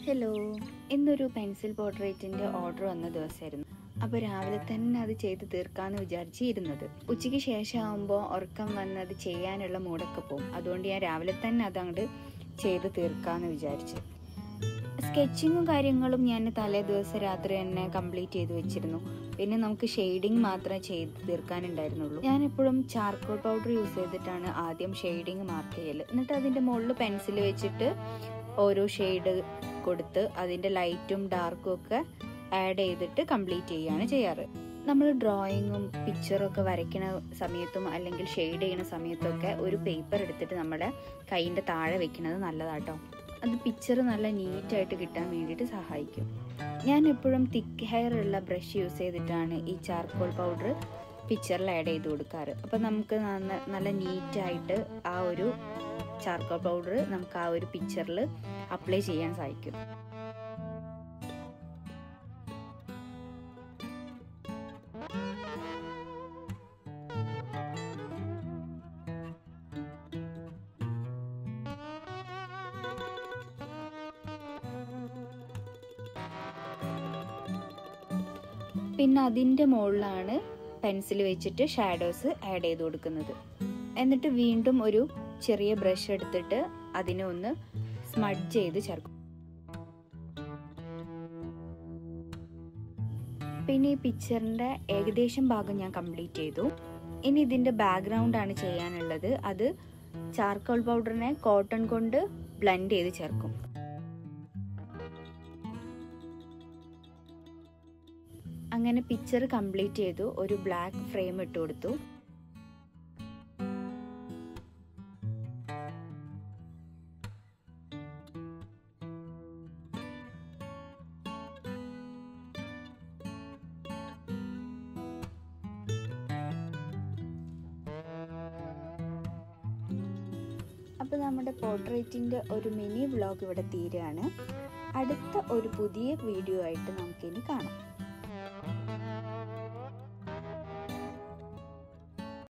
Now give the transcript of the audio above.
Hello, ഇന്നൊരു pencil പോർട്രേറ്റിൻ്റെ order വന്ന ദിവസമായിരുന്നു. അപ്പോൾ രാവിലെ തന്നെ അത് ചെയ്ത് തീർക്കാമെന്ന് വിചാരിച്ചിരുന്നത്. ഉച്ചയ്ക്ക് ശേഷമാകുമ്പോൾ ഉറക്കം വന്ന് അത് ചെയ്യാനുള്ള മൂടൊക്കെ പോകും. അതുകൊണ്ട് ഞാൻ രാവിലെ തന്നെ അതങ്ങോട്ട് ചെയ്ത് തീർക്കാമെന്ന് വിചാരിച്ചു. സ്കെച്ചിങ്ങും കാര്യങ്ങളും ഞാൻ തലേ ദിവസം രാത്രി തന്നെ കംപ്ലീറ്റ് ചെയ്ത് വെച്ചിരുന്നു. പിന്നെ നമുക്ക് ഷെയ്ഡിങ് മാത്രമേ ചെയ്ത് തീർക്കാനുണ്ടായിരുന്നുള്ളൂ. ഞാൻ എപ്പോഴും ചാർക്കോൾ പൗഡർ യൂസ് ചെയ്തിട്ടാണ് ആദ്യം ഷെയ്ഡിങ് മാർക്ക് ചെയ്യൽ. എന്നിട്ട് അതിൻ്റെ മുകളിൽ പെൻസിൽ വെച്ചിട്ട് ഓരോ ഷെയ്ഡ് കൊടുത്ത് അതിൻ്റെ ലൈറ്റും ഡാർക്കും ഒക്കെ ആഡ് ചെയ്തിട്ട് കംപ്ലീറ്റ് ചെയ്യുകയാണ് ചെയ്യാറ്. നമ്മൾ ഡ്രോയിങ്ങും പിക്ചറൊക്കെ വരയ്ക്കുന്ന സമയത്തും അല്ലെങ്കിൽ ഷെയ്ഡ് ചെയ്യുന്ന സമയത്തൊക്കെ ഒരു പേപ്പർ എടുത്തിട്ട് നമ്മുടെ കൈയിൻ്റെ താഴെ വെക്കുന്നത് നല്ലതാട്ടോ. അത് പിക്ചർ നല്ല നീറ്റായിട്ട് കിട്ടാൻ വേണ്ടിയിട്ട് സഹായിക്കും. ഞാൻ എപ്പോഴും തിക്ക് ഹെയർ ഉള്ള ബ്രഷ് യൂസ് ചെയ്തിട്ടാണ് ഈ ചാർക്കോൾ പൗഡർ പിക്ചറിൽ ആഡ് ചെയ്ത് കൊടുക്കാറ്. അപ്പം നമുക്ക് നല്ല നീറ്റായിട്ട് ആ ഒരു ചാർക്കോൾ പൗഡർ നമുക്ക് ആ ഒരു പിക്ചറിൽ അപ്ലൈ ചെയ്യാൻ സാധിക്കും. പിന്നെ അതിൻ്റെ മുകളിലാണ് പെൻസിൽ വെച്ചിട്ട് ഷാഡോസ് ആഡ് ചെയ്ത് കൊടുക്കുന്നത്. എന്നിട്ട് വീണ്ടും ഒരു ചെറിയ ബ്രഷ് എടുത്തിട്ട് അതിനെ ഒന്ന് സ്മഡ്ജ് ചെയ്ത് ചേർക്കും. പിന്നെ ഈ പിക്ചറിൻ്റെ ഏകദേശം ഭാഗം ഞാൻ കംപ്ലീറ്റ് ചെയ്തു. ഇനി ഇതിൻ്റെ ബാക്ക്ഗ്രൗണ്ടാണ് ചെയ്യാനുള്ളത്. അത് ചാർക്കോൾ പൗഡറിനെ കോട്ടൺ കൊണ്ട് ബ്ലെൻഡ് ചെയ്ത് ചേർക്കും. അങ്ങനെ പിക്ചർ കംപ്ലീറ്റ് ചെയ്തു. ഒരു ബ്ലാക്ക് ഫ്രെയിം ഇട്ട് കൊടുത്തു. അപ്പോൾ നമ്മുടെ പോർട്രേറ്റിൻ്റെ ഒരു മിനി വ്ളോഗ് ഇവിടെ തീരുകയാണ്. അടുത്ത ഒരു പുതിയ വീഡിയോ ആയിട്ട് നമുക്കിനി കാണാം.